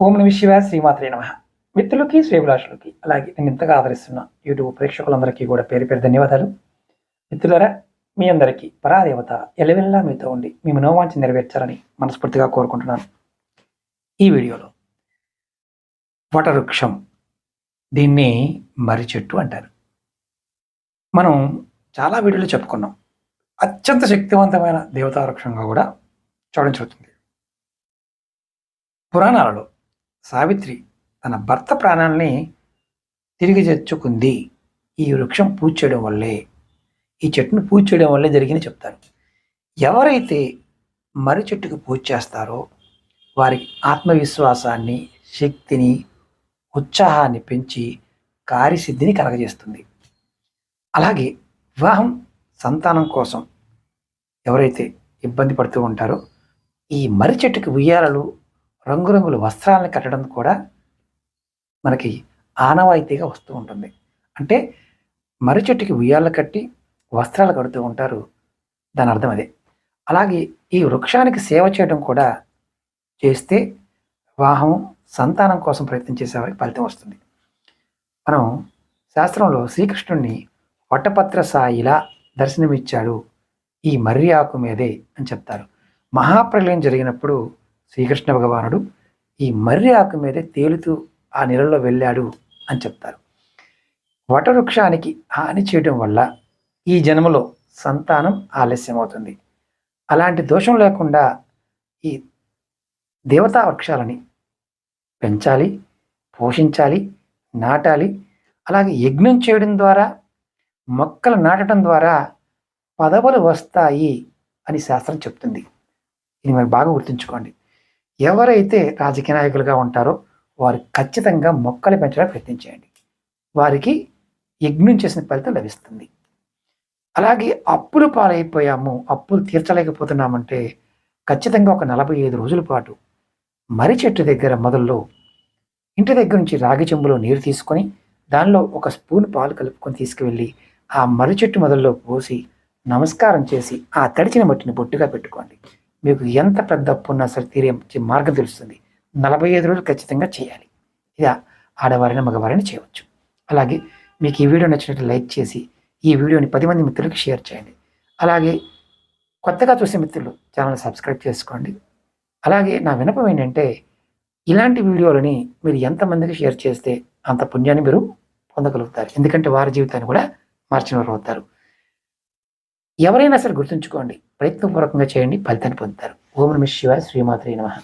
ఓం నమః శివాయ శ్రీమాత్రే నమః. మిత్రులకి శ్రేభిలాషులకి అలాగే నేను ఇంతగా ఆదరిస్తున్న యూట్యూబ్ ప్రేక్షకులందరికీ కూడా పేరు పేరు ధన్యవాదాలు. మిత్రులారా, మీ అందరికీ పరాదేవత ఎల్లవెల్లా మీతో ఉండి మీ మనోవాంఛ నెరవేర్చాలని మనస్ఫూర్తిగా కోరుకుంటున్నాను. ఈ వీడియోలో వటవృక్షం, దీన్ని మర్రి చెట్టు అంటారు. మనం చాలా వీడియోలు చెప్పుకున్నాం. అత్యంత శక్తివంతమైన దేవతా వృక్షంగా కూడా చూడడం జరుగుతుంది. పురాణాలలో సావిత్రి తన భర్త ప్రాణాలని తిరిగి తెచ్చుకుంది ఈ వృక్షం పూజ చేయడం వల్లే, ఈ చెట్టును పూజ చేయడం వల్లే జరిగింది చెప్తారు. ఎవరైతే మర్రి చెట్టుకు పూజ చేస్తారో వారికి ఆత్మవిశ్వాసాన్ని, శక్తిని, ఉత్సాహాన్ని పెంచి కార్యసిద్ధిని కలగజేస్తుంది. అలాగే వివాహం, సంతానం కోసం ఎవరైతే ఇబ్బంది పడుతూ ఉంటారో ఈ మర్రి చెట్టుకి ఉయ్యాలలు, రంగురంగుల వస్త్రాలను కట్టడం కూడా మనకి ఆనవాయితీగా వస్తూ ఉంటుంది. అంటే మర్రి చెట్టుకి ఉయ్యాలు కట్టి వస్త్రాలు కడుతూ ఉంటారు, దాని అర్థం అదే. అలాగే ఈ వృక్షానికి సేవ చేయడం కూడా చేస్తే వివాహం, సంతానం కోసం ప్రయత్నం చేసేవారికి ఫలితం వస్తుంది. మనం శాస్త్రంలో శ్రీకృష్ణుడిని వటపత్ర సాయిలా దర్శనమిచ్చాడు ఈ మర్రి ఆకు మీదే అని చెప్తారు. మహాప్రళయం జరిగినప్పుడు శ్రీకృష్ణ భగవానుడు ఈ మర్రి ఆకు మీదే తేలుతూ ఆ నీళ్ళలో వెళ్ళాడు అని చెప్తారు. వటవృక్షానికి హాని చేయడం వల్ల ఈ జన్మలో సంతానం ఆలస్యమవుతుంది. అలాంటి దోషం లేకుండా ఈ దేవతా వృక్షాలని పెంచాలి, పోషించాలి, నాటాలి. అలాగే యజ్ఞం చేయడం ద్వారా, మొక్కలు నాటడం ద్వారా పదవులు వస్తాయి అని శాస్త్రం చెప్తుంది. ఇది మరి బాగా గుర్తుంచుకోండి. ఎవరైతే రాజకీయ నాయకులుగా ఉంటారో వారు ఖచ్చితంగా మొక్కలు పెంచడానికి ప్రయత్నించేయండి. వారికి యజ్ఞం చేసిన ఫలితం లభిస్తుంది. అలాగే అప్పులు పాలైపోయాము, అప్పులు తీర్చలేకపోతున్నామంటే ఖచ్చితంగా ఒక 45 రోజుల పాటు మర్రి చెట్టు దగ్గర మొదల్లో ఇంటి దగ్గర నుంచి రాగి చెంబులో నీరు తీసుకొని దానిలో ఒక స్పూన్ పాలు కలుపుకొని తీసుకువెళ్ళి ఆ మర్రి చెట్టు మొదల్లో పోసి నమస్కారం చేసి ఆ తడిచిన మట్టిని బొట్టుగా పెట్టుకోండి. మీకు ఎంత పెద్ద అప్పు ఉన్నా సరే తీరే మార్గం తెలుస్తుంది. 45 రోజులు ఖచ్చితంగా చేయాలి. ఇది ఆడవారైనా మగవారైనా చేయవచ్చు. అలాగే మీకు ఈ వీడియో నచ్చినట్టు లైక్ చేసి ఈ వీడియోని 10 మంది మిత్రులకు షేర్ చేయండి. అలాగే కొత్తగా చూసే మిత్రులు ఛానల్ సబ్స్క్రైబ్ చేసుకోండి. అలాగే నా విన్నపం ఏంటంటే, ఇలాంటి వీడియోలని మీరు ఎంతమందికి షేర్ చేస్తే అంత పుణ్యాన్ని మీరు పొందగలుగుతారు. ఎందుకంటే వారి జీవితాన్ని కూడా మార్చిన వారు అవుతారు. ఎవరైనా సరే గుర్తుంచుకోండి, ప్రయత్నపూర్వకంగా చేయండి, ఫలితాన్ని పొందుతారు. ఓం నమః శివాయ శ్రీమాత్రే నమః.